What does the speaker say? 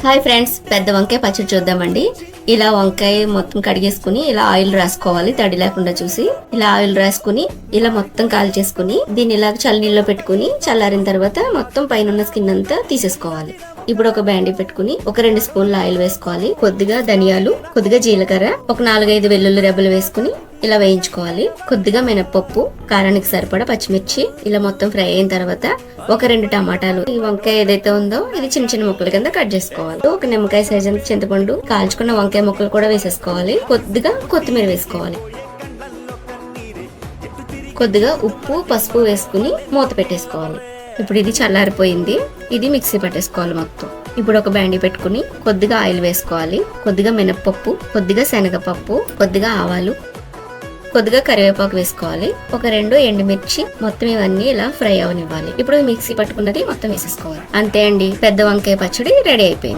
Hi friends, పెద్ద వంకాయ పచ్చడి చూద్దామండి. ఇలా వంకాయ మొత్తం కడిగేసుకుని ఇలా ఆయిల్ రాసుకోవాలి, తడి లేకుండా చూసి. ఇలా ఆయిల్ రాసుకుని ఇలా మొత్తం కాల్చేసుకుని దీన్ని ఇలా చల్లనీళ్ళలో పెట్టుకుని చల్లారిన తర్వాత మొత్తం పైన స్కిన్ అంతా తీసేసుకోవాలి. ఇప్పుడు ఒక బ్యాండీ పెట్టుకుని ఒక 2 స్పూన్ల ఆయిల్ వేసుకోవాలి. కొద్దిగా ధనియాలు, కొద్దిగా జీలకర్ర, ఒక 4-5 వెల్లుల్లి రెబ్బలు వేసుకుని ఇలా వేయించుకోవాలి. కొద్దిగా మినపప్పు, కారానికి సరిపడా పచ్చిమిర్చి ఇలా మొత్తం ఫ్రై అయిన తర్వాత ఒక 2 టమాటాలు, ఈ వంకాయ ఏదైతే ఉందో ఇది చిన్న చిన్న ముక్కల కింద కట్ చేసుకోవాలి. ఒక నిమ్మకాయ సైజ్ అంత చింతపండు, కాల్చుకున్న వంకాయ ముక్కలు కూడా వేసేసుకోవాలి. కొద్దిగా కొత్తిమీర వేసుకోవాలి. కొద్దిగా ఉప్పు, పసుపు వేసుకుని మూత పెట్టేసుకోవాలి. ఇప్పుడు ఇది చల్లారిపోయింది. ఇది మిక్సీ పట్టేసుకోవాలి మొత్తం. ఇప్పుడు ఒక బ్యాండీ పెట్టుకుని కొద్దిగా ఆయిల్ వేసుకోవాలి. కొద్దిగా మినపప్పు, కొద్దిగా శనగపప్పు, కొద్దిగా ఆవాలు, కొద్దిగా కరివేపాకు వేసుకోవాలి. ఒక 2 ఎండుమిర్చి, మొత్తం ఇవన్నీ ఇలా ఫ్రై అవనివ్వాలి. ఇప్పుడు మిక్సీ పట్టుకున్నది మొత్తం వేసేసుకోవాలి. అంతే అండి, పెద్ద వంకాయ పచ్చడి రెడీ అయిపోయింది.